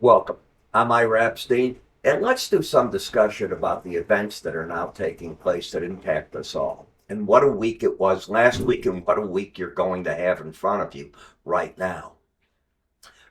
Welcome. I'm Ira Epstein, and let's do some discussion about the events that are now taking place that impact us all. And what a week it was last week, and what a week you're going to have in front of you right now.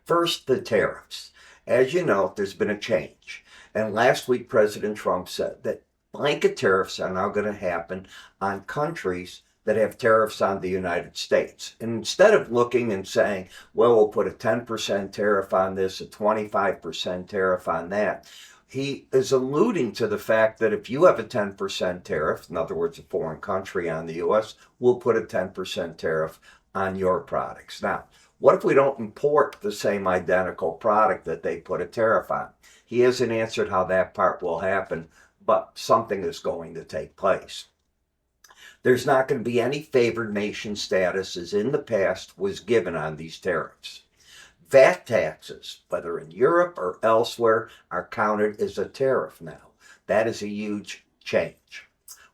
First, the tariffs. As you know, there's been a change. And last week, President Trump said that blanket tariffs are now going to happen on countries that have tariffs on the United States. And instead of looking and saying, well, we'll put a 10% tariff on this, a 25% tariff on that, he is alluding to the fact that if you have a 10% tariff, in other words, a foreign country on the U.S., we'll put a 10% tariff on your products. Now, what if we don't import the same identical product that they put a tariff on? He hasn't answered how that part will happen, but something is going to take place. There's not going to be any favored nation status as in the past was given on these tariffs. VAT taxes, whether in Europe or elsewhere, are counted as a tariff now. That is a huge change.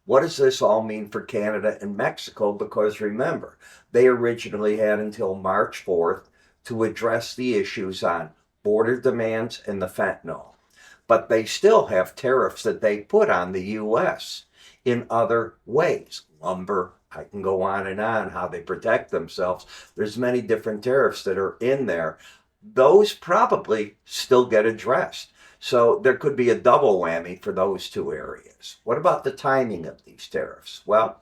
What does this all mean for Canada and Mexico? Because remember, they originally had until March 4th to address the issues on border demands and the fentanyl. But they still have tariffs that they put on the U.S. in other ways. Lumber, I can go on and on how they protect themselves. There's many different tariffs that are in there. Those probably still get addressed. So there could be a double whammy for those two areas. What about the timing of these tariffs? Well,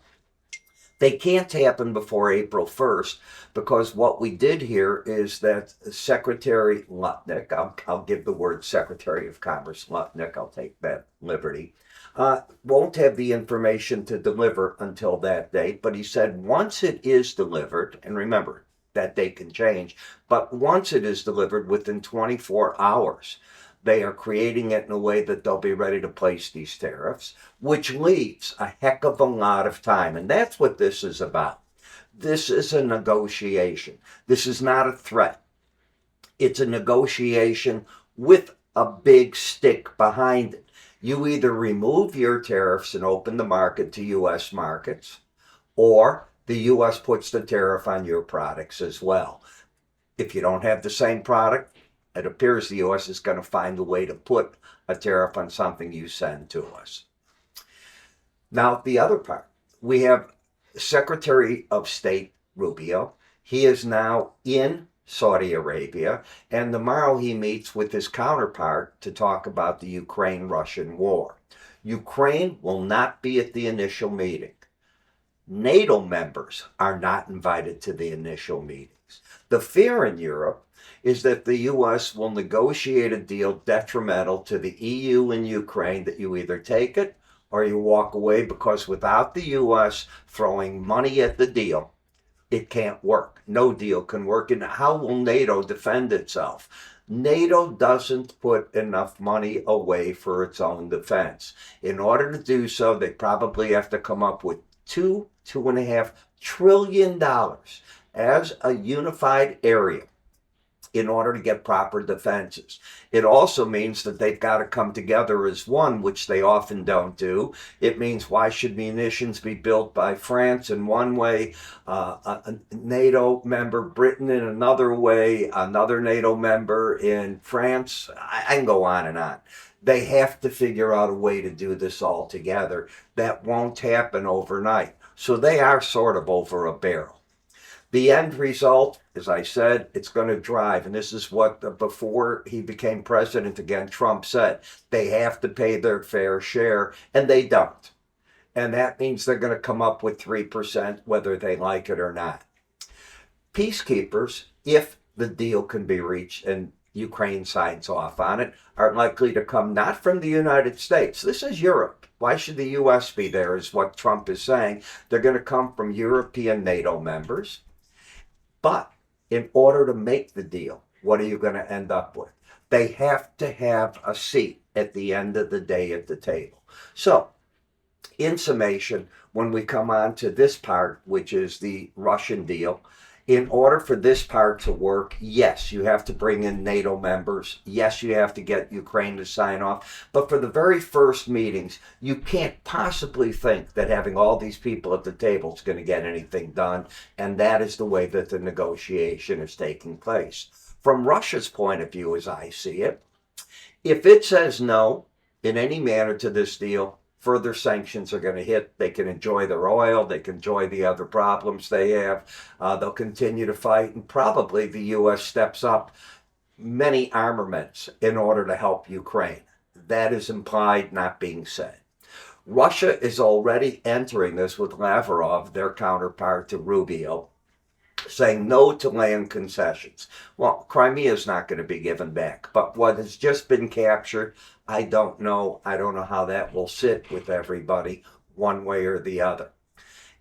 they can't happen before April 1st because what we did here is that Secretary Lutnick, I'll give the word Secretary of Commerce Lutnick, I'll take that liberty, won't have the information to deliver until that date. But he said once it is delivered, and remember, that date can change, but once it is delivered within 24 hours, they are creating it in a way that they'll be ready to place these tariffs, which leaves a heck of a lot of time. And that's what this is about. This is a negotiation. This is not a threat. It's a negotiation with a big stick behind it. You either remove your tariffs and open the market to U.S. markets, or the U.S. puts the tariff on your products as well. If you don't have the same product, it appears the U.S. is going to find a way to put a tariff on something you send to us. Now, the other part, we have Secretary of State Rubio. He is now in Saudi Arabia, and tomorrow he meets with his counterpart to talk about the Ukraine-Russian war. Ukraine will not be at the initial meeting. NATO members are not invited to the initial meetings. The fear in Europe is that the U.S. will negotiate a deal detrimental to the EU and Ukraine, that you either take it or you walk away, because without the U.S. throwing money at the deal, it can't work. No deal can work. And how will NATO defend itself? NATO doesn't put enough money away for its own defense. In order to do so, they probably have to come up with $2.5 trillion as a unified area in order to get proper defenses. It also means that they've got to come together as one, which they often don't do. It means, why should munitions be built by France in one way, a NATO member, Britain in another way, another NATO member in France? I can go on and on. They have to figure out a way to do this all together. That won't happen overnight. So they are sort of over a barrel. The end result, as I said, it's going to drive, and this is what, before he became president again, Trump said, they have to pay their fair share, and they don't. And that means they're going to come up with 3%, whether they like it or not. Peacekeepers, if the deal can be reached and Ukraine signs off on it, are likely to come not from the United States. This is Europe. Why should the U.S. be there, is what Trump is saying. They're going to come from European NATO members. But in order to make the deal, what are you going to end up with? They have to have a seat at the end of the day at the table. So, in summation, when we come on to this part, which is the Russian deal, in order for this part to work, yes, you have to bring in NATO members. Yes, you have to get Ukraine to sign off. But for the very first meetings, you can't possibly think that having all these people at the table is going to get anything done. And that is the way that the negotiation is taking place. From Russia's point of view, as I see it, If it says no in any manner to this deal, further sanctions are going to hit. They can enjoy their oil. They can enjoy the other problems they have. They'll continue to fight, and probably the U.S. steps up many armaments in order to help Ukraine. That is implied, not being said. Russia is already entering this with Lavrov, their counterpart to Rubio, saying no to land concessions. Well, Crimea is not going to be given back, but what has just been captured, I don't know. I don't know how that will sit with everybody one way or the other.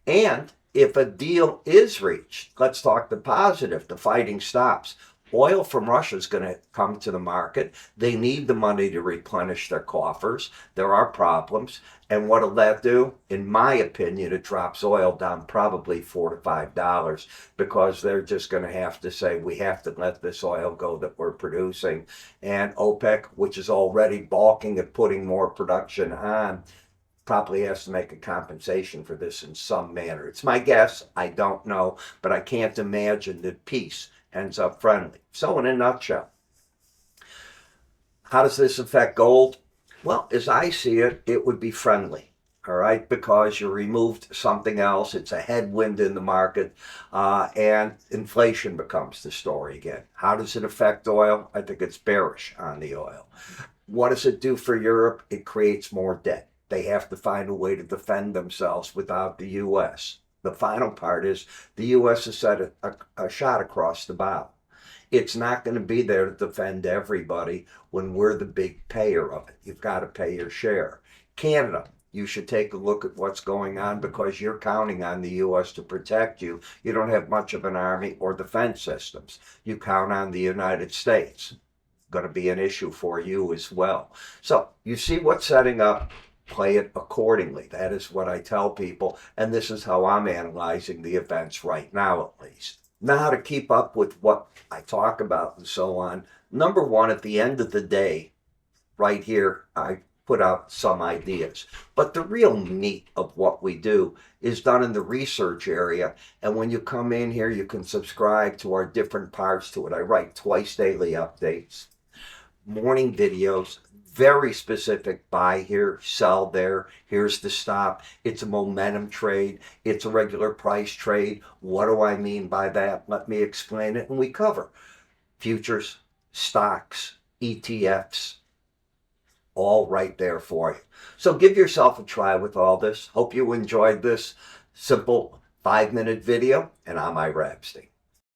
And if a deal is reached, let's talk the positive, the fighting stops. Oil from Russia is going to come to the market. They need the money to replenish their coffers. There are problems. And what will that do? In my opinion, it drops oil down probably $4 to $5 because they're just going to have to say, we have to let this oil go that we're producing. And OPEC, which is already balking at putting more production on, probably has to make a compensation for this in some manner. It's my guess. I don't know. But I can't imagine that peace ends up friendly. So in a nutshell, how does this affect gold? Well, as I see it, it would be friendly, all right, because you removed something else. It's a headwind in the market, and inflation becomes the story again. How does it affect oil? I think it's bearish on the oil. What does it do for Europe? It creates more debt. They have to find a way to defend themselves without the U.S. The final part is the U.S. has set a shot across the bow. It's not going to be there to defend everybody when we're the big payer of it. You've got to pay your share. Canada, you should take a look at what's going on because you're counting on the U.S. to protect you. You don't have much of an army or defense systems. You count on the United States. Going to be an issue for you as well. So you see what's setting up. Play it accordingly. That is what I tell people, and this is how I'm analyzing the events right now, at least. Now, how to keep up with what I talk about and so on. Number one, at the end of the day, right here, I put out some ideas. But the real meat of what we do is done in the research area, and when you come in here, you can subscribe to our different parts to it. I write twice daily updates, morning videos, very specific, buy here, sell there, here's the stop. It's a momentum trade. It's a regular price trade. What do I mean by that? Let me explain it. And we cover futures, stocks, ETFs, all right there for you. So give yourself a try with all this. Hope you enjoyed this simple 5-minute video, and I'm Ira Epstein.